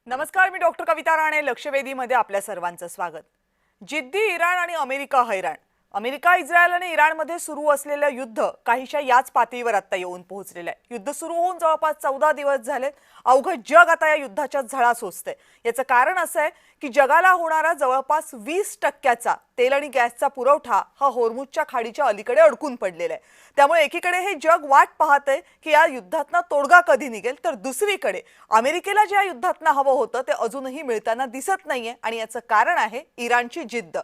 नमस्कार, मी डॉक्टर कविता राणे. लक्षवेधीमध्ये आपल्या सर्वांचं स्वागत. जिद्दी इराण आणि अमेरिका हैराण. अमेरिका, इस्रायल आणि इराणमध्ये सुरू असलेलं युद्ध काहीशा याच पातळीवर आता येऊन पोहोचलेलं आहे. युद्ध सुरू होऊन जवळपास 14 दिवस झालेत. अवघं जग आता या युद्धाच्या झळा सोसतंय. याचं कारण असं आहे की जगाला होणारा जवळपास 20% तेल आणि गॅसचा पुरवठा हा होर्मुझच्या खाडीच्या अलीकडे अडकून पडलेला आहे. त्यामुळे एकीकडे हे जग वाट पाहतंय की या युद्धातनं तोडगा कधी निघेल, तर दुसरीकडे अमेरिकेला ज्या युद्धातनं हवं होतं ते अजूनही मिळताना दिसत नाहीये. आणि याचं कारण आहे इराणची जिद्द.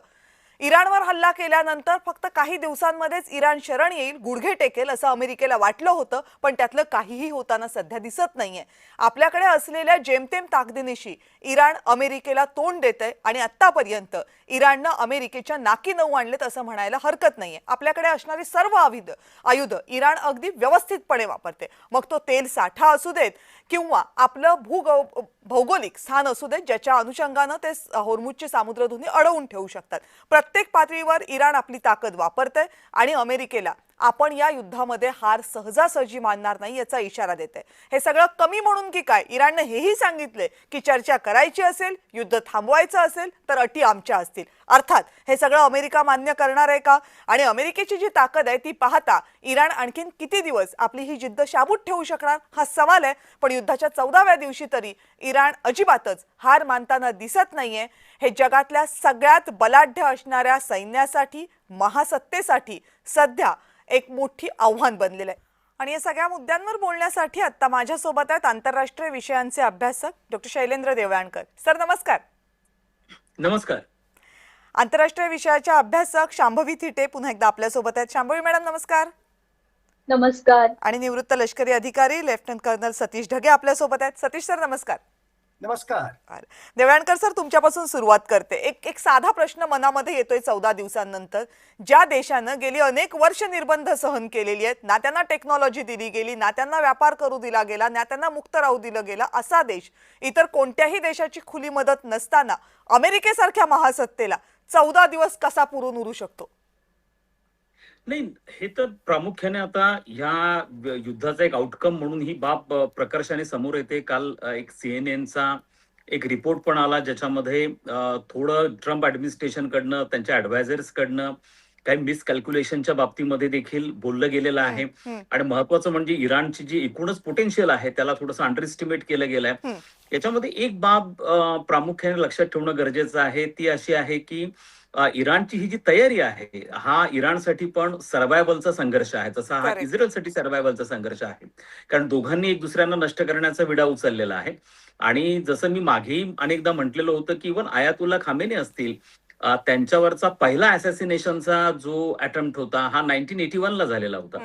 इराणवर हल्ला केल्यानंतर फक्त काही दिवसांमध्येच इराण शरण येईल, गुडघे टेकेल असं अमेरिकेला वाटलं होतं, पण त्यातलं काहीही होताना सध्या दिसत नाहीये. आपल्याकडे असलेल्या जेमतेम ताकदीनिशी इराण अमेरिकेला तोंड देतंय आणि आतापर्यंत इराणनं अमेरिकेच्या नाकी नऊ आणलेत असं म्हणायला हरकत नाहीये. आपल्याकडे असणारी सर्व आयुध इराण अगदी व्यवस्थितपणे वापरते. मग तो तेल साठा असू देत किंवा आपलं भौगोलिक स्थान असू देत, ज्याच्या अनुषंगानं ते होर्मुझची सामुद्रधुनी अडवून ठेवू शकतात. प्रत्येक पातळीवर इराण आपली ताकद वापरते आणि अमेरिकेला आपण या युद्धामध्ये हार सहजासहजी मानणार नाही याचा इशारा देते. हे सगळं कमी म्हणून की काय, इराणने हेही सांगितले की चर्चा करायची असेल, युद्ध थांबवायचं असेल तर अटी आमच्या असतील. अर्थात हे सगळं अमेरिका मान्य करणार आहे का? आणि अमेरिकेची जी ताकद आहे ती पाहता इराण आणखीन किती दिवस आपली ही जिद्द शाबूत ठेवू शकणार हा सवाल आहे. पण युद्धाच्या 14व्या दिवशी तरी इराण अजिबातच हार मानताना दिसत नाहीये. हे जगातल्या सगळ्यात बलाढ्य असणाऱ्या सैन्यासाठी, महासत्तेसाठी सध्या एक मोठी आव्हान बनलेलं आहे. आणि या सगळ्या मुद्द्यांवर बोलण्यासाठी आता माझ्यासोबत आहेत आंतरराष्ट्रीय विषयांचे अभ्यासक डॉक्टर शैलेंद्र देवळाणकर. सर नमस्कार. नमस्कार. आंतरराष्ट्रीय विषयाच्या अभ्यासक शांभवी थिटे पुन्हा एकदा आपल्यासोबत आहेत. शांभवी मॅडम नमस्कार. नमस्कार. आणि निवृत्त लष्करी अधिकारी लेफ्टनंट कर्नल सतीश ढगे आपल्यासोबत आहेत. सतीश सर नमस्कार. नमस्कार. देवळाणकर सर तुमच्यापासून सुरुवात करते. एक साधा प्रश्न मनामध्ये येतोय 14 दिवसांनंतर. ज्या देशानं गेली अनेक वर्ष निर्बंध सहन केलेली आहेत, ना त्यांना टेक्नॉलॉजी दिली गेली, ना त्यांना व्यापार करू दिला गेला, ना त्यांना मुक्त राहू दिलं गेलं, असा देश इतर कोणत्याही देशाची खुली मदत नसताना अमेरिकेसारख्या महासत्तेला 14 दिवस कसा पुरून उरू शकतो? नाही, हे तर प्रामुख्याने आता ह्या युद्धाचा एक आउटकम म्हणून ही बाब प्रकर्षाने समोर येते. काल एक CNN चा एक रिपोर्ट पण आला, ज्याच्यामध्ये थोडं ट्रम्प ऍडमिनिस्ट्रेशन कडनं, त्यांच्या ऍडवायझर्स कडनं काही मिसकॅल्क्युलेशनच्या बाबतीमध्ये देखील बोललं गेलेलं आहे. आणि महत्वाचं म्हणजे इराणची जी एकूणच पोटेन्शियल आहे त्याला थोडंसं अंडर एस्टिमेट केलं गेलंय. याच्यामध्ये एक बाब प्रामुख्याने लक्षात ठेवणं गरजेचं आहे, ती अशी आहे की इराणची ही जी तयारी आहे हा इराणसाठी पण सर्व्हायव्हलचा संघर्ष आहे, तसा हा इस्रायलसाठी सर्व्हायव्हलचा संघर्ष आहे. कारण दोघांनी एक दुसऱ्यांना नष्ट करण्याचा विडा उचललेला आहे. आणि जसं मी मागेही अनेकदा म्हटलेलं होतं की इव्हन आयातुल्ला खामेनी असतील, त्यांच्यावरचा पहिला असॅसिनेशनचा जो अटेम्प्ट होता हा 1981ला झालेला होता.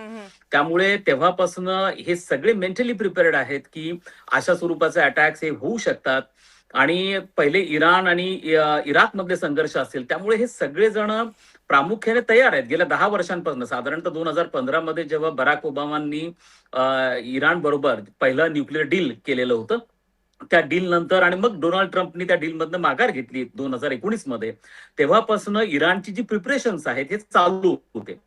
त्यामुळे तेव्हापासून हे सगळे मेंटली प्रिपेअर्ड आहेत की अशा स्वरूपाचे अटॅक्स हे होऊ शकतात. आणि पहिले इराण आणि इराक मधले संघर्ष असतील, त्यामुळे हे सगळेजण प्रामुख्याने तयार आहेत. गेल्या 10 वर्षांपासून, साधारणतः 2015 मध्ये जेव्हा बराक ओबामांनी इराण बरोबर पहिलं न्यूक्लिअर डील केलेलं होतं, त्या डील नंतर आणि मग डोनाल्ड ट्रम्पनी त्या डील मधनं माघार घेतली 2019 मध्ये, तेव्हापासून इराणची जी प्रिपरेशन्स आहेत हे चालू होते.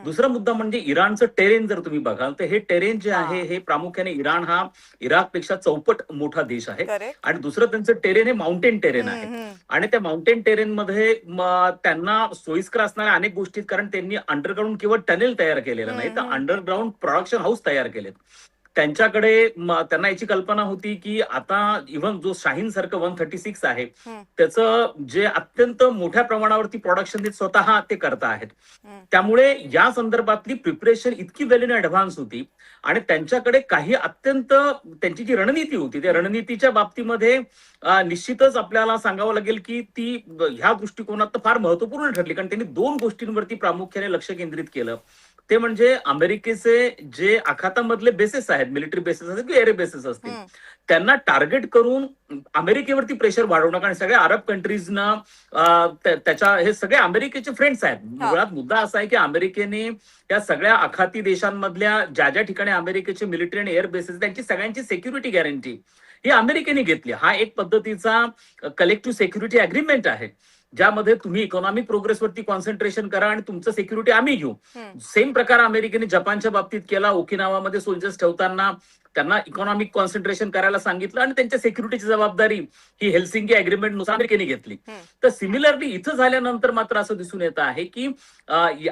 दुसरा मुद्दा म्हणजे इराणचं टेरेन जर तुम्ही बघाल तर हे टेरेन जे आहे हे प्रामुख्याने इराण हा इराकपेक्षा चौपट मोठा देश आहे. आणि दुसरं त्यांचं टेरेन हे माउंटेन टेरेन आहे. आणि त्या माउंटेन टेरेन मध्ये त्यांना सोयीस्कर असणाऱ्या अनेक गोष्टी, कारण त्यांनी अंडरग्राऊंड केवळ टनेल तयार केलेलं नाही तर अंडरग्राऊंड प्रोडक्शन हाऊस तयार केलेत. त्यांच्याकडे त्यांना याची कल्पना होती की आता इव्हन जो शाहीन सारखं 136 आहे त्याचं जे अत्यंत मोठ्या प्रमाणावरती प्रोडक्शन ते स्वतः ते करत आहेत. त्यामुळे या संदर्भातली प्रिपरेशन इतकी वेल इन ऍडव्हान्स होती. आणि त्यांच्याकडे काही अत्यंत त्यांची जी रणनीती होती त्या रणनीतीच्या बाबतीमध्ये निश्चितच आपल्याला सांगावं लागेल की ती ह्या दृष्टिकोनात फार महत्वपूर्ण ठरली. कारण त्यांनी 2 गोष्टींवरती प्रामुख्याने लक्ष केंद्रित केलं. ते म्हणजे अमेरिकेचे जे आखातामधले बेसेस आहेत, मिलिटरी बेसेस असतील किंवा एअर बेसेस असतील, त्यांना टार्गेट करून अमेरिकेवरती प्रेशर वाढवणं. कारण सगळ्या अरब कंट्रीजना त्याच्या हे सगळे अमेरिकेचे फ्रेंड्स आहेत. मुळात मुद्दा असा आहे की अमेरिकेने या सगळ्या आखाती देशांमधल्या ज्या ज्या ठिकाणी अमेरिकेचे मिलिटरी आणि एअर बेसेस त्यांची सगळ्यांची सेक्युरिटी गॅरंटी ही अमेरिकेने घेतली. हा एक पद्धतीचा कलेक्टिव्ह सेक्युरिटी अग्रीमेंट आहे, ज्यामध्ये तुम्ही इकॉनॉमिक प्रोग्रेसवरती कॉन्सन्ट्रेशन करा आणि तुमचं सिक्युरिटी आम्ही घेऊ. सेम प्रकार अमेरिकेने जपानच्या बाबतीत केला. ओकिनावामध्ये सोल्जर्स ठेवताना त्यांना इकॉनॉमिक कॉन्सन्ट्रेशन करायला सांगितलं आणि त्यांच्या सिक्युरिटीची जबाबदारी ही हेल्सिंकी अग्रीमेंटनुसार अमेरिकेने घेतली. तर सिमिलरली इथं झाल्यानंतर मात्र असं दिसून येतं आहे की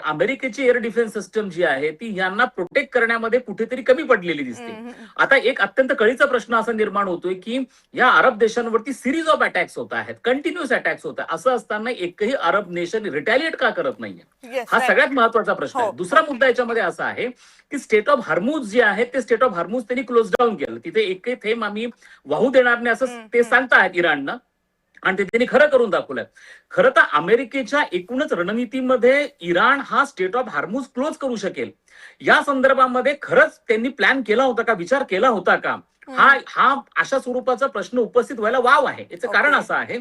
अमेरिकेची एअर डिफेन्स सिस्टम जी आहे ती यांना प्रोटेक्ट करण्यामध्ये कुठेतरी कमी पडलेली दिसते. आता एक अत्यंत कळीचा प्रश्न असा निर्माण होतोय की या अरब देशांवरती सिरीज ऑफ अटॅक्स होत आहेत, कंटिन्युअस अटॅक्स होत आहेत. असं असताना एकही अरब नेशन रिटॅलिएट का करत नाहीये, Yes, हा right. सगळ्यात महत्वाचा प्रश्न आहे. हो. दुसरा मुद्दा याच्यामध्ये असा आहे की स्टेट ऑफ हार्मुज जे आहे ते स्टेट ऑफ हार्मुज त्यांनी क्लोज डाऊन केलं. तिथे एकही थेंब आम्ही वाहू देणार नाही असं ते सांगतायत इराणनं आणि ते त्यांनी खरं करून दाखवलंय. खरं तर अमेरिकेच्या एकूणच रणनीतीमध्ये इराण हा स्टेट ऑफ हार्मुज क्लोज करू शकेल या संदर्भामध्ये खरंच त्यांनी प्लॅन केला होता का, विचार केला होता का, हा अशा स्वरूपाचा प्रश्न उपस्थित व्हायला वाव आहे. याचं कारण असं आहे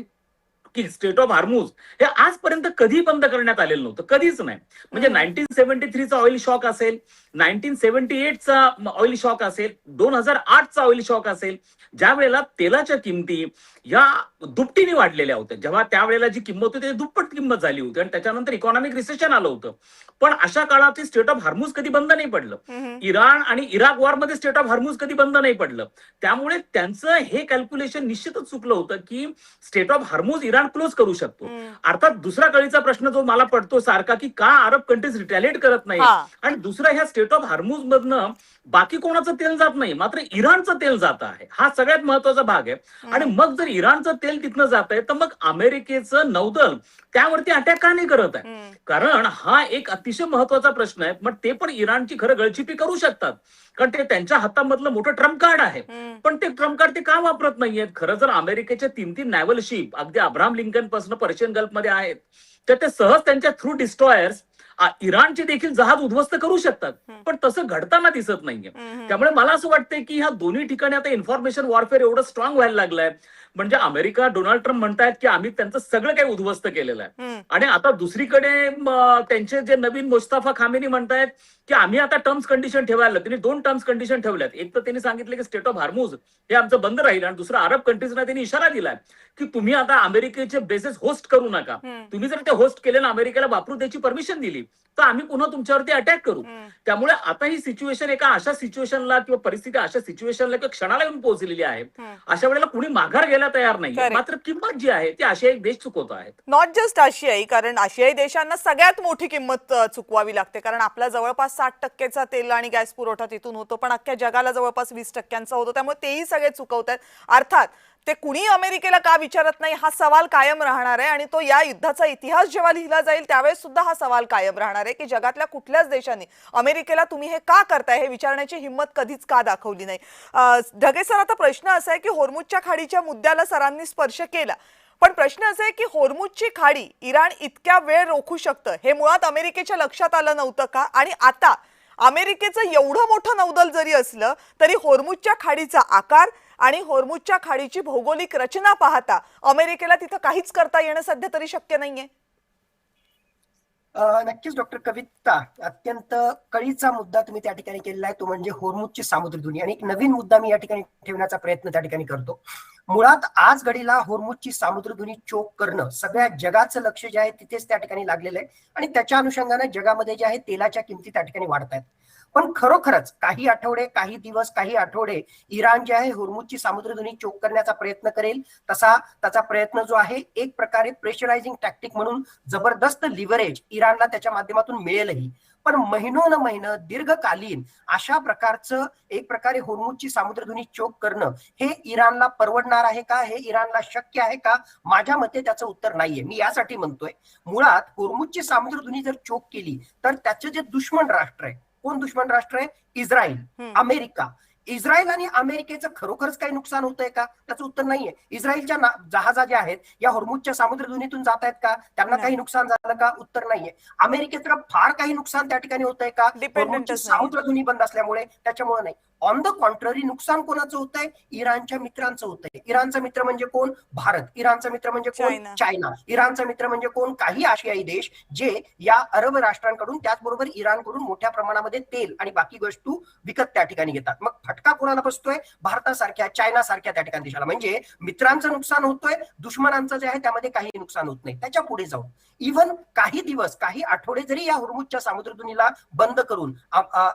की स्टेट ऑफ हार्मुज हे आजपर्यंत कधी बंद करण्यात आलेलं नव्हतं, कधीच नाही. म्हणजे 1973चा ऑइल शॉक असेल, 1978चा ऑइल शॉक असेल, 2008चा ऑइल शॉक असेल, ज्या वेळेला तेलाच्या किमती या दुपटीने वाढलेल्या होत्या, जेव्हा त्यावेळेला जी किंमत होती त्याची दुप्पट किंमत झाली होती आणि त्याच्यानंतर इकॉनॉमिक रिसेशन आलं होतं. पण अशा काळात स्टेट ऑफ हार्मुज कधी बंद नाही पडलं. इराण आणि इराक वॉरमध्ये स्टेट ऑफ हार्मुज कधी बंद नाही पडलं. त्यामुळे त्यांचं हे कॅल्क्युलेशन निश्चितच चुकलं होतं की state of Hormuz Iran close करू शकतो. अर्थात दुसरा कळीचा प्रश्न जो मला पडतो सारखा की का अरब कंट्रीज रिटॅलिएट करत नाही, आणि दुसरा ह्या स्टेट ऑफ हार्मुज मधनं बाकी कोणाचं तेल जात नाही, मात्र इराणचं तेल जात आहे. हा सगळ्यात महत्वाचा भाग आहे. आणि मग जर इराणचं तेल तिथनं जात आहे तर मग अमेरिकेचं नौदल त्यावरती अटॅक का नाही करत आहे? कारण हा एक अतिशय महत्वाचा प्रश्न आहे. मग ते पण इराणची खरं गळचिपी करू शकतात, कारण ते त्यांच्या हातामधलं मोठं ट्रम्प कार्ड आहे. पण ते ट्रम्प कार्ड ते का वापरत नाहीयेत? खरं जर अमेरिकेच्या 3 नॅव्हल शिप अगदी अब्राहम लिंकन पासून पर्शियन गल्फमध्ये आहेत तर ते सहज त्यांच्या थ्रू डिस्ट्रॉयर्स इराणचे देखील जहाज उद्ध्वस्त करू शकतात, पण तसं घडताना दिसत नाहीये. त्यामुळे मला असं वाटतंय की ह्या दोन्ही ठिकाणी आता इन्फॉर्मेशन वॉरफेअर एवढं स्ट्रॉंग व्हायला लागलंय. म्हणजे अमेरिका, डोनाल्ड ट्रम्प म्हणतायत की आम्ही त्यांचं सगळं काही उद्ध्वस्त केलेलं आहे, आणि आता दुसरीकडे त्यांचे जे नवीन मुस्तफा खामेनी म्हणतायत की आम्ही आता टर्म्स कंडिशन ठेवायला. त्यांनी 2 टर्म्स कंडिशन ठेवल्यात. एक तर त्यांनी सांगितलं की स्टेट ऑफ हार्मुज हे आमचं बंद राहील, आणि दुसरं अरब कंट्रीजना त्यांनी इशारा दिलाय की तुम्ही आता अमेरिकेचे बेसेस होस्ट करू नका. तुम्ही जर ते होस्ट केले ना, अमेरिकेला वापरू त्याची परमिशन दिली तर आम्ही पुन्हा तुमच्यावरती अटॅक करू. त्यामुळे आता ही सिच्युएशन एका अशा सिच्युएशनला किंवा परिस्थिती अशा सिच्युएशनला किंवा क्षणाला येऊन पोहोचलेली आहे. अशा वेळेला कुणी माघार घ्यायला तयार नाही. मात्र किंमत जी आहे ती आशियाई देश चुकवत आहेत. नॉट जस्ट आशियाई, कारण आशियाई देशांना सगळ्यात मोठी किंमत चुकवावी लागते, कारण आपला जवळपास 60% तेल आणि गॅस पुरवठा तिथून होतो, पण अख्ख्या जगाला जवळपास 20% होतो. त्यामुळे तेही सगळे चुकवतात. अर्थात ते कुणी अमेरिकेला का विचारत नाही हा सवाल कायम राहणार आहे, आणि तो या युद्धाचा इतिहास जेव्हा लिहिला जाईल त्यावेळेस सुद्धा हा सवाल कायम राहणार आहे की जगातल्या कुठल्याच देशाने अमेरिकेला तुम्ही हे का करताय हे विचारण्याची हिंमत कधीच का दाखवली नाही. ढगे सर, आता प्रश्न असा आहे की होर्मुजच्या खाडीच्या मुद्द्याला सरांनी स्पर्श केला, पण प्रश्न असा आहे की होर्मुजची खाडी इराण इतक्या वेळ रोखू शकतं हे मुळात अमेरिकेच्या लक्षात आलं नव्हतं का? आणि आता अमेरिकेचं एवढं मोठं नौदल जरी असलं तरी होर्मुजच्या खाडीचा आकार आणि होर्मुजच्या खाडीची भौगोलिक रचना पाहता अमेरिकेला तिथं काहीच करता येणं सध्या तरी शक्य नाहीये. नक्कीच डॉक्टर कविता, अत्यंत कळीचा मुद्दा तुम्ही त्या ठिकाणी केलेला आहे, तो म्हणजे होर्मुजची सामुद्रधुनी. आणि एक नवीन मुद्दा मी या ठिकाणी ठेवण्याचा प्रयत्न त्या ठिकाणी करतो. मुळात आज घडीला होर्मुजची सामुद्रधुनी चोक करणं सगळ्या जगाचं लक्ष जे आहे तिथेच त्या ठिकाणी लागलेलं आहे, आणि त्याच्या अनुषंगाने जगामध्ये जे आहे तेलाच्या किमती त्या ठिकाणी वाढत आहेत. पण खरोखरच काही आठवडे, काही दिवस, काही आठवडे इराण जे आहे होर्मुजची सामुद्रधुनी चोक करण्याचा प्रयत्न करेल. तसा त्याचा प्रयत्न जो आहे एक प्रकारे प्रेशरायझिंग टॅक्टिक म्हणून जबरदस्त लिव्हरेज इराणला त्याच्या माध्यमातून मिळेलही. पण महिनोन दीर्घकालीन अशा प्रकारचं एक प्रकारे होर्मुजची सामुद्रधुनी चोक करणं हे इराणला परवडणार आहे का? हे इराणला शक्य आहे का? माझ्या मते त्याचं उत्तर नाहीये. मी यासाठी म्हणतोय, मुळात होर्मुजची सामुद्रधुनी जर चोक केली तर त्याचे जे दुश्मन राष्ट्र आहे, कोण दुश्मन राष्ट्र आहे? Israel, America. इस्रायल आणि अमेरिकेचं खरोखरच काही नुकसान होतंय का? त्याचं उत्तर नाहीये. इस्रायलच्या जहाजा ज्या आहेत या होर्मुजच्या सामुद्रधुनीतून जात आहेत का? त्यांना काही नुकसान झालं का? उत्तर नाहीये. अमेरिकेचं फार काही नुकसान त्या ठिकाणी होतंय का? होर्मुजची सामुद्रधुनी बंद असल्यामुळे? त्याच्यामुळे नाही. ऑन द कॉन्ट्ररी नुकसान कोणाचं होतंय? इराणच्या मित्रांचं होतंय. इराणचा मित्र म्हणजे कोण? भारत. इराणचा मित्र म्हणजे कोण? चायना. इराणचा मित्र म्हणजे कोण? काही आशियाई देश जे या अरब राष्ट्रांकडून त्याचबरोबर इराणकडून मोठ्या प्रमाणामध्ये तेल आणि बाकी वस्तू विकत त्या ठिकाणी घेतात. मग फटका कोणाला बसतोय? भारतासारख्या, चायनासारख्या त्या ठिकाणी देशाला. म्हणजे मित्रांचं नुकसान होतोय, दुश्मनांचं जे आहे त्यामध्ये काही नुकसान होत नाही. त्याच्या पुढे जाऊन इव्हन काही दिवस, काही आठवडे जरी या हुर्मुझच्या सामुद्रधुनीला बंद करून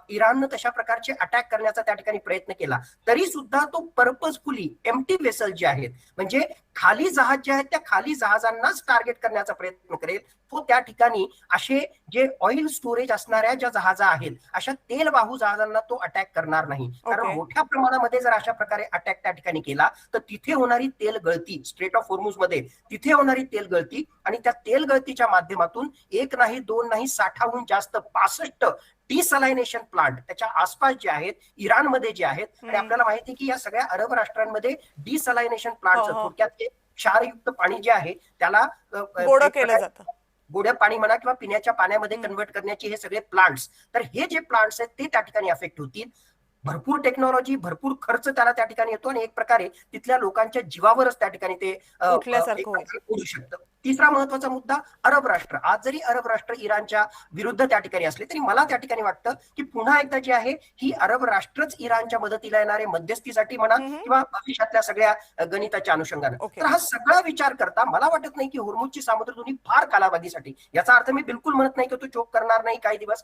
इराणनं तशा प्रकारचे अटॅक करण्याचा त्या ठिकाणी प्रयत्न केला, तरी सुद्धा तो पर्पजफुली एम्प्टी वेसल जे आहेत, म्हणजे खाली जहाज जे आहेत त्या खाली जहाजांनाच टार्गेट करण्याचा प्रयत्न करेल. तो त्या ठिकाणी असे जे ऑइल स्टोरेज असणाऱ्या ज्या जहाजा आहेत, अशा तेलवाहू जहाजांना तो अटॅक करणार नाही. कारण Okay. मोठ्या प्रमाणामध्ये जर अशा प्रकारे अटॅक त्या ठिकाणी केला तर तिथे होणारी तेल गळती, स्ट्रेट ऑफ होर्मुझ मध्ये तिथे होणारी तेल गळती, आणि त्या तेल गळतीच्या माध्यमातून एक नाही, दोन नाही, 60हून जास्त 65 डिसलायनेशन प्लांट त्याच्या आसपास जे आहेत, इराणमध्ये जे आहेत, आणि आपल्याला माहिती आहे की या सगळ्या अरब राष्ट्रांमध्ये डिसलायनेशन प्लांट, थोडक्यात ते क्षारयुक्त पाणी जे आहे त्याला गोडं केलं जातं. गोड्या पाणी म्हणा किंवा पिण्याच्या पाण्यामध्ये कन्वर्ट करण्याचे हे सगळे प्लांट्स, तर हे जे प्लांट्स आहेत ते त्या ठिकाणी अफेक्ट होतील. भरपूर टेक्नॉलॉजी, भरपूर खर्च त्याला त्या ठिकाणी येतो, आणि एक प्रकारे तिथल्या लोकांच्या जीवावरच त्या ठिकाणी ते उठल्यासारखं होईल. उडू शकतं. तिसरा महत्वाचा मुद्दा, अरब राष्ट्र. आज जरी अरब राष्ट्र इराणच्या विरुद्ध त्या ठिकाणी असले तरी मला त्या ठिकाणी वाटतं की पुन्हा एकदा जे आहे ही अरब राष्ट्रच इराणच्या मदतीला येणारे, मध्यस्थीसाठी म्हणा किंवा भविष्यातल्या सगळ्या गणिताच्या अनुषंगाने. तर हा सगळा विचार करता मला वाटत नाही की हुर्मुझची सामुद्रधुनी फार कालावधीसाठी, याचा अर्थ मी बिलकुल म्हणत नाही की तो चोक करणार नाही काही दिवस,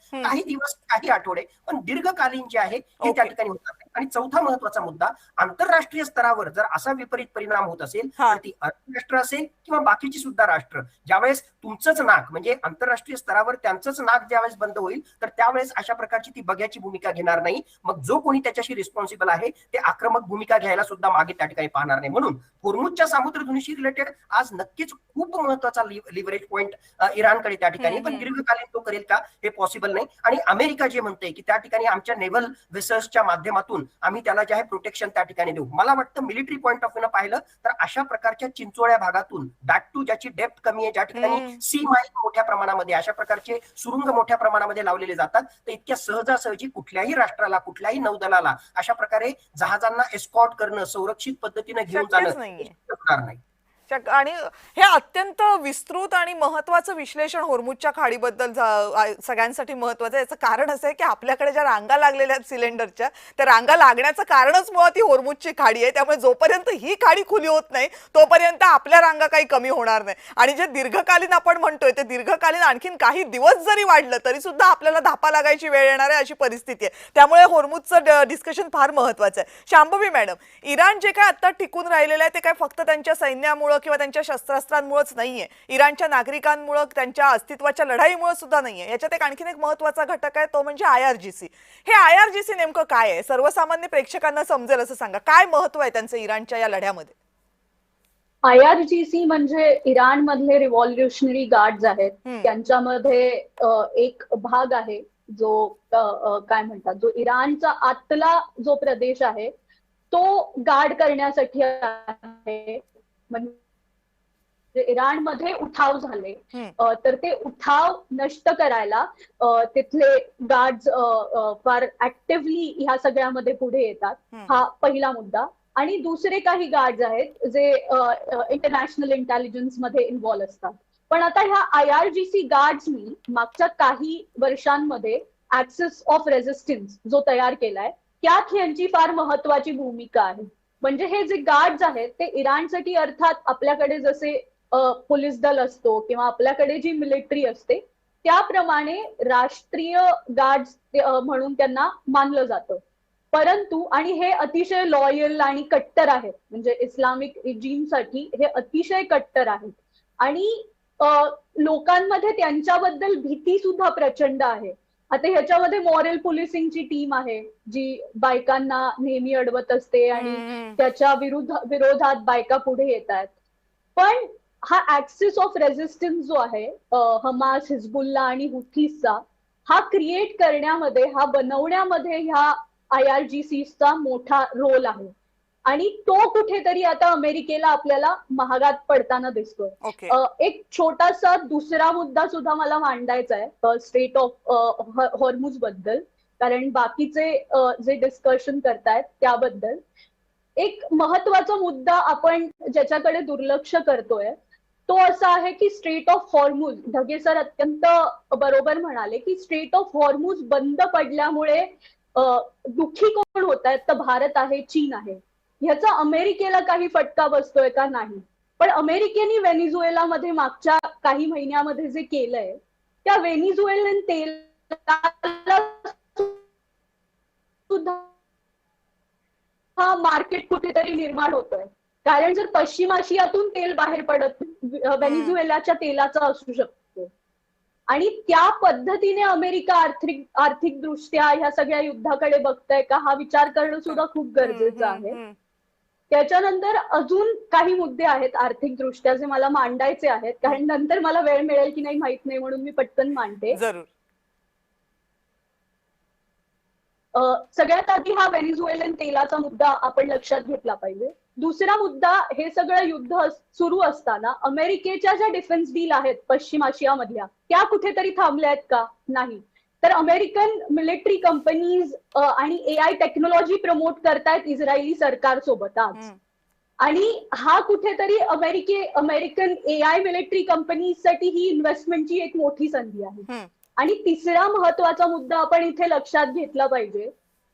काही आठवडे, पण दीर्घकालीन जे आहे हे त्या ठिकाणी होणार नाही. आणि चौथा महत्वाचा मुद्दा, आंतरराष्ट्रीय स्तरावर जर असा विपरीत परिणाम होत असेल तर ती अरब राष्ट्र असेल किंवा बाकीची सुद्धा राष्ट्र, ज्यावेळेस तुमचंच नाक, म्हणजे आंतरराष्ट्रीय स्तरावर त्यांचंच नाक ज्यावेळेस बंद होईल, तर त्यावेळेस अशा प्रकारची ती बघ्याची भूमिका घेणार नाही. मग जो कोणी त्याच्याशी रिस्पॉन्सिबल आहे ते आक्रमक भूमिका घ्यायला सुद्धा मागे त्या ठिकाणी पाहणार नाही. म्हणून हुर्मुझच्या सामुद्रधुनीशी रिलेटेड आज नक्कीच खूप महत्वाचा लिव्हरेज पॉईंट इराणकडे त्या ठिकाणी, पण दीर्घकालीन तो करेल का हे पॉसिबल नाही. आणि अमेरिका जे म्हणते की त्या ठिकाणी आमच्या नेव्हल वेसल्सच्या माध्यमातून आम्ही त्याला जे आहे प्रोटेक्शन त्या ठिकाणी देऊ, मला वाटतं मिलिटरी पॉईंट ऑफ व्ह्यू पाहिलं तर अशा प्रकारच्या चिंचोळ्या भागातून, दॅट टू ज्याची डेप्थ कमी आहे, ज्या ठिकाणी सी माइन मोठ्या प्रमाणामध्ये, अशा प्रकारचे सुरुंग मोठ्या प्रमाणामध्ये लावलेले जातात, तर इतक्या सहजासहजी कुठल्याही राष्ट्राला, कुठल्याही नौदलाला अशा प्रकारे जहाजांना एस्कॉर्ट करणं, संरक्षित पद्धतीने घेऊन जाणं होणार नाही. आणि हे अत्यंत विस्तृत आणि महत्वाचं विश्लेषण होर्मुझच्या खाडीबद्दल सगळ्यांसाठी महत्वाचं आहे. याचं कारण असं आहे की आपल्याकडे ज्या रांगा लागलेल्या आहेत सिलेंडरच्या, त्या रांगा लागण्याचं कारणच मुळात ही होर्मुझची खाडी आहे. त्यामुळे जोपर्यंत ही खाडी खुली होत नाही तोपर्यंत आपल्या रांगा काही कमी होणार नाही. आणि जे दीर्घकालीन आपण म्हणतोय ते दीर्घकालीन आणखीन काही दिवस जरी वाढलं तरी सुद्धा आपल्याला धापा लागायची वेळ येणार आहे, अशी परिस्थिती आहे. त्यामुळे होर्मुझचं डिस्कशन फार महत्वाचं आहे. शांभवी मॅडम, इराण जे काय आता टिकून राहिलेलं आहे ते काय फक्त त्यांच्या सैन्यामुळे किंवा त्यांच्या शस्त्रास्त्रांमुळेच नाहीये, इराणच्या नागरिकांमुळे, त्यांच्या अस्तित्वाच्या लढाईमुळे सुद्धा नाहीये. याच्यात एक आणखीन एक महत्वाचा घटक आहे, तो म्हणजे IRGC. हे IRGC नेमकं काय आहे, सर्वसामान्य प्रेक्षकांना समजेल असं सांगा. काय महत्व आहे त्यांचं इराणच्या या लढ्यामध्ये? IRGC म्हणजे इराण मधले रिव्हॉल्युशनरी गार्ड्स आहेत. त्यांच्यामध्ये एक भाग आहे जो काय म्हणतात, जो इराणचा आतला जो प्रदेश आहे तो गार्ड करण्यासाठी आहे. म्हणजे इराणमध्ये उठाव झाले तर ते उठाव नष्ट करायला तिथले गार्ड्स फार ऍक्टिव्हली ह्या सगळ्यामध्ये पुढे येतात. हा पहिला मुद्दा. आणि दुसरे काही गार्ड्स आहेत जे इंटरनॅशनल इंटेलिजन्स मध्ये इन्व्हॉल्व असतात. पण आता ह्या IRGC गार्ड्सनी मागच्या काही वर्षांमध्ये ऍक्सिस ऑफ रेझिस्टन्स जो तयार केलाय त्यात यांची फार महत्वाची भूमिका आहे. म्हणजे हे जे गार्ड्स आहेत ते इराणसाठी, अर्थात आपल्याकडे जसे पोलीस दल असतो किंवा आपल्याकडे जी मिलिटरी असते त्याप्रमाणे राष्ट्रीय गार्ड्स म्हणून त्यांना मानलं जातं. परंतु आणि हे अतिशय लॉयल आणि कट्टर आहेत, म्हणजे इस्लामिक रिजीमसाठी हे अतिशय कट्टर आहेत. आणि लोकांमध्ये त्यांच्याबद्दल भीती सुद्धा प्रचंड आहे. आता ह्याच्यामध्ये मॉरल पोलिसिंगची टीम आहे जी बायकांना नेहमी अडवत असते आणि त्याच्या विरोधात बायका पुढे येतात. पण हा ऍक्सिस ऑफ रेझिस्टन्स जो आहे हमास, हिजबुल्ला आणि हुथीसचा, हा क्रिएट करण्यामध्ये, हा बनवण्यामध्ये ह्या IRGCचा मोठा रोल आहे. आणि तो कुठेतरी आता अमेरिकेला आपल्याला महागात पडताना दिसतोय. एक छोटासा दुसरा मुद्दा सुद्धा मला मांडायचा आहे स्ट्रेट ऑफ हॉर्मुझ बद्दल, कारण बाकीचे जे डिस्कशन करतायत त्याबद्दल. एक महत्वाचा मुद्दा आपण ज्याच्याकडे दुर्लक्ष करतोय तो असा आहे की स्ट्रेट ऑफ हॉर्मुझ, ढगे सर अत्यंत बरोबर म्हणाले की स्ट्रेट ऑफ हॉर्मुझ बंद पडल्यामुळे दुःखी कोण होत आहेत, तर भारत आहे, चीन आहे. ह्याचा अमेरिकेला काही फटका बसतोय का? नाही. पण अमेरिकेने व्हेनेझुएलामध्ये मागच्या काही महिन्यामध्ये जे केलंय, त्या व्हेनेझुएलन तेलाला सुद्धा हा मार्केट कुठेतरी निर्माण होतोय. कारण जर पश्चिम आशियातून तेल बाहेर पडत व्हेनेझुएलाच्या तेलाचं असू शकतो, आणि त्या पद्धतीने अमेरिका आर्थिक दृष्ट्या ह्या सगळ्या युद्धाकडे बघताय का, हा विचार करणं सुद्धा खूप गरजेचं आहे. त्याच्यानंतर अजून काही मुद्दे आहेत आर्थिक दृष्ट्या जे मला मांडायचे आहेत, कारण नंतर मला वेळ मिळेल की नाही माहित नाही, म्हणून मी पटकन मांडते. जरूर. सगळ्यात आधी हा व्हेनेझुएलन तेलाचा मुद्दा आपण लक्षात घेतला पाहिजे. दुसरा मुद्दा, हे सगळं युद्ध सुरू असताना अमेरिकेच्या ज्या डिफेन्स डील आहेत पश्चिम आशियामधल्या, त्या कुठेतरी थांबल्या आहेत का? नाही. तर अमेरिकन मिलिटरी कंपनीज आणि AI टेक्नॉलॉजी प्रमोट करतायत इस्रायली सरकारसोबत आज. आणि हा कुठेतरी अमेरिकन AI मिलिटरी कंपनीसाठी ही इन्व्हेस्टमेंटची एक मोठी संधी आहे. आणि तिसरा महत्वाचा मुद्दा आपण इथे लक्षात घेतला पाहिजे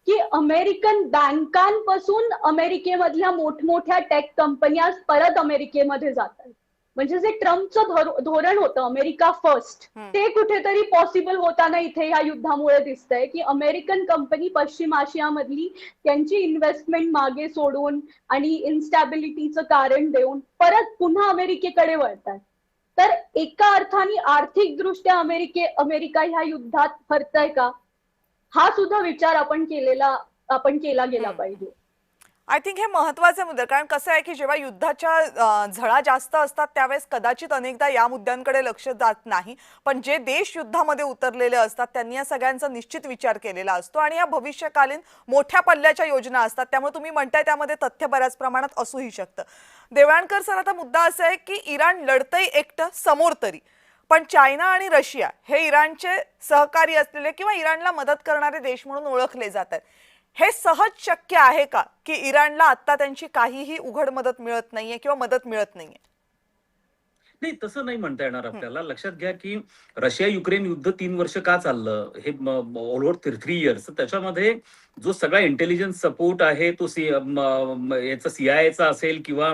की अमेरिकन बँकांपासून अमेरिकेमधल्या मोठमोठ्या टेक कंपन्या परत अमेरिकेमध्ये जात आहेत. म्हणजे जे ट्रम्पचं धोरण होतं अमेरिका फर्स्ट, ते कुठेतरी पॉसिबल होताना इथे या युद्धामुळे दिसतंय की अमेरिकन कंपनी पश्चिम आशियामधली त्यांची इन्व्हेस्टमेंट मागे सोडून आणि इन्स्टॅबिलिटीचं कारण देऊन परत पुन्हा अमेरिकेकडे वळतात. तर एका अर्थाने आर्थिक दृष्ट्या अमेरिका ह्या युद्धात हरतय का, हा सुद्धा विचार आपण केला गेला पाहिजे. आय थिंक हे महत्वाचे मुद्दे, कारण कसं आहे की जेव्हा युद्धाच्या झळा जास्त असतात त्यावेळेस कदाचित अनेकदा या मुद्द्यांकडे लक्ष जात नाही, पण जे देश युद्धामध्ये उतरलेले असतात त्यांनी या सगळ्यांचा निश्चित विचार केलेला असतो आणि या भविष्यकालीन मोठ्या पल्ल्याच्या योजना असतात. त्यामुळे तुम्ही म्हणताय त्यामध्ये तथ्य बऱ्याच प्रमाणात असूही शकतं. देवळणकर सर, आता मुद्दा असा आहे की इराण लढतंय एकटं समोर तरी, पण चायना आणि रशिया हे इराणचे सहकारी असलेले किंवा इराणला मदत करणारे देश म्हणून ओळखले जातात. हे सहज शक्य आहे का की इराणला आता त्यांची काहीही उघड मदत मिळत नाहीये किंवा मदत मिळत नाहीये? नाही, तसं नाही म्हणता येणार आपल्याला. लक्षात घ्या की रशिया युक्रेन युद्ध 3 वर्ष का चाललं, हे ऑल ओव्हर 3 इयर्स. त्याच्यामध्ये जो सगळा इंटेलिजन्स सपोर्ट आहे तो याचा CIA असेल किंवा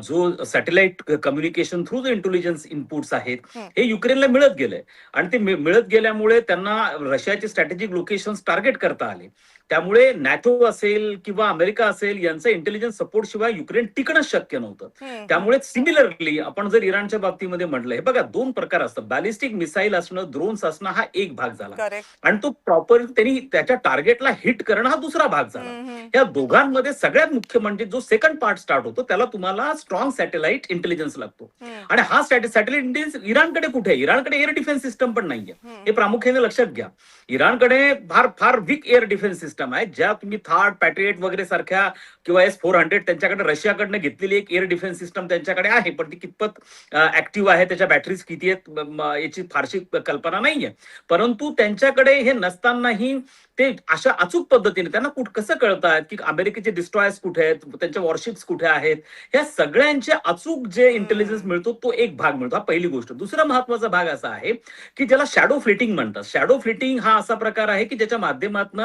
जो सॅटेलाइट कम्युनिकेशन थ्रू जो इंटेलिजन्स इनपुट्स आहेत हे युक्रेनला मिळत गेलंय. आणि ते मिळत गेल्यामुळे त्यांना रशियाचे स्ट्रॅटेजिक लोकेशन्स टार्गेट करता आले. त्यामुळे नॅटो असेल किंवा अमेरिका असेल यांचं इंटेलिजन्स सपोर्ट शिवाय युक्रेन टिकणंच शक्य नव्हतं. त्यामुळे सिमिलरली आपण जर इराणच्या बाबतीमध्ये म्हटलं, हे बघा 2 प्रकार असतात. बॅलिस्टिक मिसाईल असणं, ड्रोन्स असणं हा एक भाग झाला, आणि तो प्रॉपर त्यांनी त्याच्या टार्गेटला हिट करणं हा दुसरा भाग झाला. या दोघांमध्ये सगळ्यात मुख्य म्हणजे जो सेकंड पार्ट स्टार्ट होतो त्याला तुम्हाला स्ट्रॉंग सॅटेलाइट इंटेलिजन्स लागतो. आणि हा सॅटेलाइट इंटेलिजन्स इराणकडे कुठे आहे? इराणकडे एअर डिफेन्स सिस्टम पण नाहीये. हे प्रामुख्याने लक्षात घ्या. इराणकडे फार वीक एअर डिफेन्स सिस्टम आहे. ज्या तुम्ही थार्ड, पॅट्रिएट वगैरे सारख्या किंवा S-400 त्यांच्याकडे रशियाकडनं घेतलेली एक एअर डिफेन्स सिस्टम त्यांच्याकडे आहे, पण ती कितपत ऍक्टिव्ह आहे, त्याच्या बॅटरीज किती आहेत याची फारशी कल्पना नाहीये. परंतु त्यांच्याकडे हे नसतानाही ते अशा अचूक पद्धतीने त्यांना कसं कळतात की अमेरिकेचे डिस्ट्रॉयर्स कुठे आहेत, त्यांच्या वॉरशिप्स कुठे आहेत, ह्या सगळ्यांचे अचूक जे इंटेलिजन्स मिळतो तो एक भाग मिळतो. हा पहिली गोष्ट. दुसरा महत्वाचा भाग असा आहे की ज्याला शॅडो फ्लिटिंग म्हणतात. शॅडो फ्लिटिंग हा असा प्रकार आहे की ज्याच्या माध्यमातून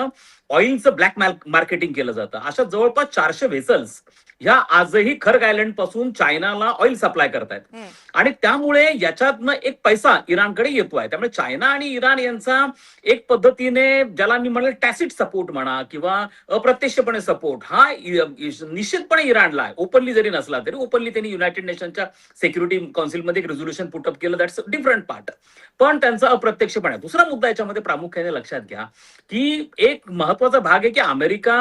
ऑइलचं ब्लॅक मार्केटिंग केलं जातं. अशा जवळपास 400 व्हेसल्स ह्या आजही खर्ग आयलंड पासून चायनाला ऑइल सप्लाय करतायत. आणि त्यामुळे याच्यातनं एक पैसा इराणकडे येतो आहे. त्यामुळे चायना आणि इराण यांचा एक पद्धतीने ज्याला मी म्हणेल टॅसिट सपोर्ट म्हणा किंवा अप्रत्यक्षपणे सपोर्ट हा निश्चितपणे इराणला आहे. ओपनली जरी नसला तरी ओपनली त्यांनी युनायटेड नेशनच्या सिक्युरिटी काउन्सिलमध्ये एक रेझोल्युशन पुटअप केलं, दॅट्स डिफरंट पार्ट. पण त्यांचा अप्रत्यक्षपणे. दुसरा मुद्दा याच्यामध्ये प्रामुख्याने लक्षात घ्या की एक महत्वाचा भाग आहे की अमेरिका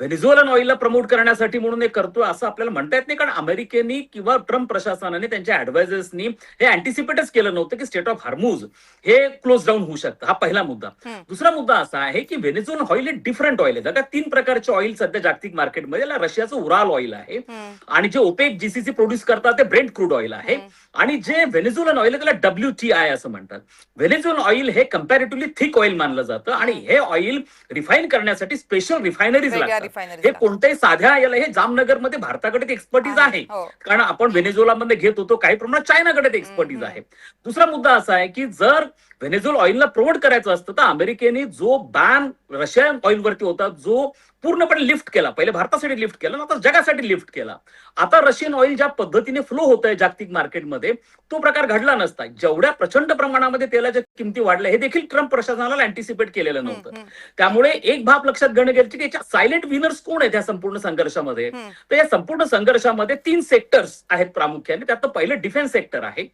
व्हेनेझुएलन ऑइलला प्रमोट करण्यासाठी म्हणून हे करतोय असं आपल्याला म्हणता येत नाही. कारण अमेरिकेनी किंवा ट्रम्प प्रशासनाने त्यांच्या ऍडवायझर्सनी हे अँटिसिपेटच केलं नव्हतं की स्टेट ऑफ हार्मुज हे क्लोज डाऊन होऊ शकतं. हा पहिला मुद्दा. दुसरा मुद्दा असा आहे की व्हेनेझुएलन ऑइल हे डिफरंट ऑइल आहे. 3 प्रकारचे ऑइल सध्या जागतिक मार्केटमध्ये. रशियाचं उराल ऑइल आहे, आणि जे ओपेक GCC प्रोड्यूस करतात ते ब्रेंट क्रूड ऑइल आहे, आणि जे व्हेनेझुएलन ऑइल आहे त्याला WTI असं म्हणतात. व्हेनेझुएलन ऑइल हे कम्पॅरेटिव्हली थिक ऑइल मानलं जातं, आणि हे ऑइल रिफाईन करण्यासाठी स्पेशल रिफायनरीज लागतात. हे कोणत्याही साध्या याला हे जामनगरमध्ये त्याच्यामध्ये भारताकडे ती एक्सपर्टीज आहे, हो. कारण आपण व्हेनेझुएलामध्ये घेत होतो, काही प्रमाणात चायनाकडे ते एक्सपर्टीज आहे. दुसरा मुद्दा असा आहे की जर व्हेनेझुएला ऑइलला प्रमोट करायचं असतं तर अमेरिकेने जो बॅन रशियन ऑइलवरती होता, जो पूर्णपणे लिफ्ट केला, पहिले भारतासाठी लिफ्ट केला, आता जगासाठी लिफ्ट केला. आता रशियन ऑइल ज्या पद्धतीने फ्लो होत आहे जागतिक मार्केटमध्ये, तो प्रकार घडला नसता. जेवढ्या प्रचंड प्रमाणामध्ये तेलाच्या किमती वाढल्या हे देखील ट्रम्प प्रशासनाला अँटिसिपेट केलेलं नव्हतं. त्यामुळे एक बाब लक्षात घेणं गरजेचं की याच्या सायलेंट विनर्स कोण आहेत या संपूर्ण संघर्षामध्ये. तर या संपूर्ण संघर्षामध्ये 3 सेक्टर्स आहेत प्रामुख्याने. त्यातलं पहिलं डिफेन्स सेक्टर आहे.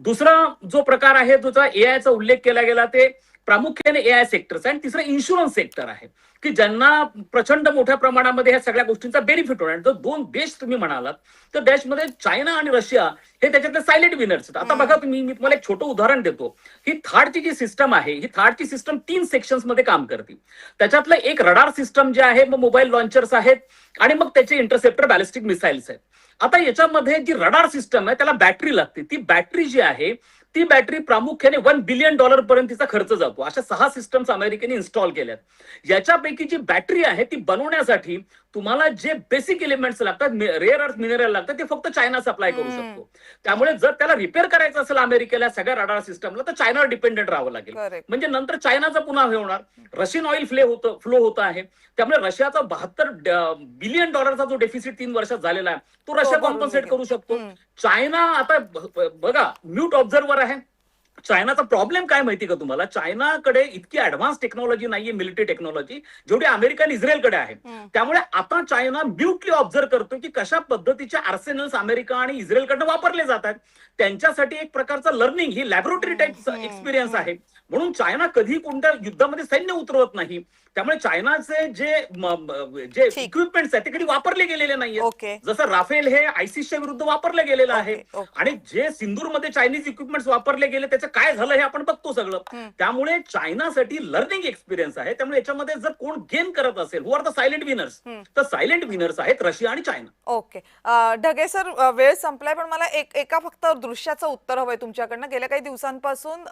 दुसरा जो प्रकार आहे त्याचा एआयचा उल्लेख केला गेला ते प्रामुख्याने एआय सेक्टरचा, आणि तिसरं इन्शुरन्स सेक्टर आहे की ज्यांना प्रचंड मोठ्या प्रमाणामध्ये ह्या सगळ्या गोष्टींचा बेनिफिट होणार. जर 2 देश तुम्ही म्हणालात तर देशमध्ये चायना आणि रशिया हे त्याच्यातले सायलेंट विनर्स आहेत. आता बघा तुम्ही, मी तुम्हाला एक छोटं उदाहरण देतो. ही थाडची जी सिस्टम आहे, ही थाडची सिस्टम 3 सेक्शन्स मध्ये काम करते. त्याच्यातलं एक रडार सिस्टम जे आहे, मग मोबाईल लॉन्चर्स आहेत, आणि मग त्याचे इंटरसेप्टर बॅलिस्टिक मिसाईल्स आहेत. आता याच्यामध्ये जी रडार सिस्टम आहे त्याला बॅटरी लागते. ती बॅटरी जी आहे ती बॅटरी प्रामुख्याने $1 बिलियन पर्यंतचा खर्च जातो. अशा 6 सिस्टम्स अमेरिकेने इन्स्टॉल केल्यात. याच्यापैकी जी बॅटरी आहे ती बनवण्यासाठी तुम्हाला जे बेसिक एलिमेंट्स लागतात, रेअर अर्थ मिनरल लागतात, ते फक्त चायना सप्लाय करू शकतो. त्यामुळे जर त्याला रिपेअर करायचं असेल अमेरिकेला सगळ्या रडार सिस्टमला, तर चायनावर डिपेंडेंट राहावं लागेल. म्हणजे नंतर चायनाचा पुन्हा हे होणार. रशियन ऑइल फ्लो होत आहे, त्यामुळे रशियाचा $72 बिलियन जो डेफिसिट 3 वर्षात झालेला आहे तो रशिया कॉम्पन्सेट करू शकतो. चायना आता बघा म्यूट ऑब्झर्वर आहे. चायनाचा प्रॉब्लेम काय माहिती का तुम्हाला? चायनाकडे इतकी ऍडव्हान्स टेक्नॉलॉजी नाहीये, मिलिटरी टेक्नॉलॉजी, जेवढी अमेरिका आणि इस्रायलकडे आहे. त्यामुळे आता चायना म्यूटली ऑब्झर्व करतो की कशा पद्धतीचे आर्सेनल्स अमेरिका आणि इस्रायलकडनं वापरले जातात. त्यांच्यासाठी एक प्रकारचा लर्निंग, ही लॅबोरेटरी टाईप एक्सपिरियन्स आहे. म्हणून चायना कधी कोणत्या युद्धामध्ये सैन्य उतरवत नाही. त्यामुळे चायनाचे जे इक्विपमेंट्स आहेत ते कधी वापरले गेलेले नाहीये. जसं राफेल हे आयसिसच्या विरुद्ध वापरलं गेलेलं आहे, आणि जे सिंदूरमध्ये चायनीज इक्विपमेंट्स वापरले गेले त्याचं काय झालं हे आपण बघतो सगळं. त्यामुळे चायनासाठी लर्निंग एक्सपिरियन्स आहे. त्यामुळे याच्यामध्ये जर कोण गेन करत असेल, हु आर द सायलेंट विनर्स, तर सायलेंट विनर्स आहेत रशिया आणि चायना. ओके ढगे सर, वेळ संपलाय, पण मला एका फक्त दृश्याचं उत्तर हवंय तुमच्याकडनं. गेल्या काही दिवसांपासून,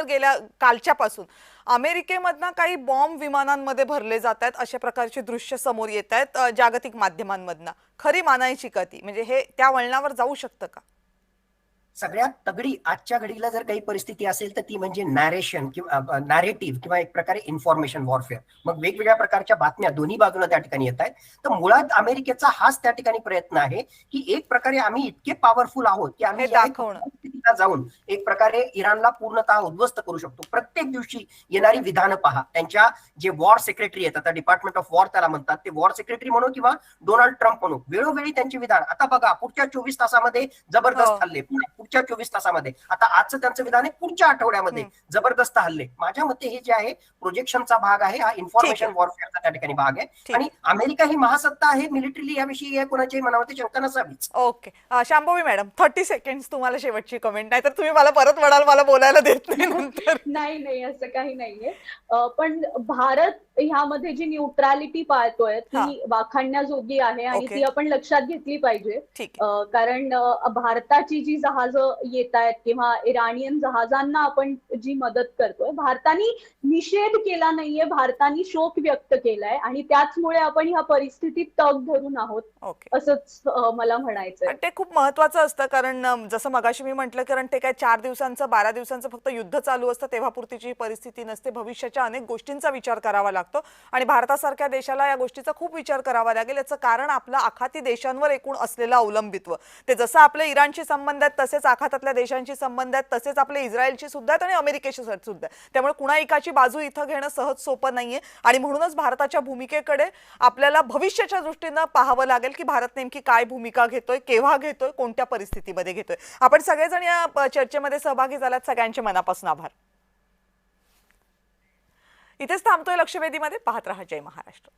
गेल्या कालच्या पासून अमेरिकेमधनं काही बॉम्ब विमानांमध्ये भरले जात आहेत, अशा प्रकारची दृश्य समोर येत आहेत जागतिक माध्यमांमधनं. खरी मानायची का ती? म्हणजे हे त्या वळणावर जाऊ शकतं का? सगळ्यात तगडी आजच्या घडीला जर काही परिस्थिती असेल तर ती म्हणजे नॅरेशन किंवा नॅरेटिव्ह किंवा एक प्रकारे इन्फॉर्मेशन वॉरफेअर. मग वेगवेगळ्या प्रकारच्या बातम्या दोन्ही बाजूला त्या ठिकाणी येत आहेत. तर मुळात अमेरिकेचा हाच त्या ठिकाणी प्रयत्न आहे की एक प्रकारे आम्ही इतके पॉवरफुल आहोत की आम्ही जाऊन एक प्रकारे इराणला पूर्णतः उद्ध्वस्त करू शकतो. प्रत्येक दिवशी येणारी विधानं पहा. त्यांच्या जे वॉर सेक्रेटरी आहेत, आता डिपार्टमेंट ऑफ वॉर त्याला म्हणतात, ते वॉर सेक्रेटरी म्हणू किंवा डोनाल्ड ट्रम्प म्हणू, वेळोवेळी त्यांचे विधान. आता बघा पुढच्या 24 तासामध्ये जबरदस्त हल्ले, पुढच्या 24 तासामध्ये, आता आजचं त्यांचं विधान आहे पुढच्या आठवड्यामध्ये जबरदस्त हल्ले. माझ्या मते हे जे आहे प्रोजेक्शनचा भाग आहे, हा इन्फॉर्मेशन वॉरफेअरचा त्या ठिकाणी भाग आहे. आणि अमेरिका ही महासत्ता आहे, मिलिटरी याविषयी कोणाच्याही मनावरती शंका नसावीच. ओके शांभवी मॅडम, 30 सेकंड तुम्हाला शेवटची कमेंट, नाहीतर तुम्ही मला परत म्हणाल मला बोलायला देत नाही नंतर. नाही असं काही नाहीये. पण भारत ह्यामध्ये जी न्यूट्रॅलिटी पाळतोय ती वाखाणण्याजोगी आहे, आणि ती आपण लक्षात घेतली पाहिजे. कारण भारताची जी जहाजं येत आहेत किंवा इराणियन जहाजांना आपण जी मदत करतोय, भारताने निषेध केला नाहीये, भारताने शोक व्यक्त केलाय, आणि त्याचमुळे आपण ह्या परिस्थितीत तग धरून आहोत असंच मला म्हणायचंय. ते खूप महत्वाचं असतं, कारण जसं मगाशी मी म्हटलं, कारण ते काय 4 दिवसांचं 12 दिवसांचं फक्त युद्ध चालू असतं तेव्हा पुरतीची परिस्थिती नसते. भविष्याच्या अनेक गोष्टींचा विचार करावा लागतो, आणि भारतासारख्या देशाला या गोष्टीचा खूप विचार करावा लागेल. याचं कारण आपलं आखाती देशांवर एकूण असलेलं अवलंबित्व. ते जसं आपले इराणशी संबंध आहेत तसेच आखातातल्या देशांशी संबंध आहेत, तसेच आपले इस्रायलशी सुद्धा आहेत आणि अमेरिकेशी सुद्धा. त्यामुळे कुणा एकाची बाजू इथं घेणं सहज सोपं नाहीये, आणि म्हणूनच भारताच्या भूमिकेकडे आपल्याला भविष्याच्या दृष्टीनं पाहावं लागेल की भारत नेमकी काय भूमिका घेतोय, केव्हा घेतोय, कोणत्या परिस्थितीमध्ये घेतोय. आपण सगळेजण या चर्चेमध्ये सहभागी झालात, सगळ्यांचे मनापासून आभार. इथेच थांबतोय लक्षवेधीमध्ये. पाहत रहा जय महाराष्ट्र.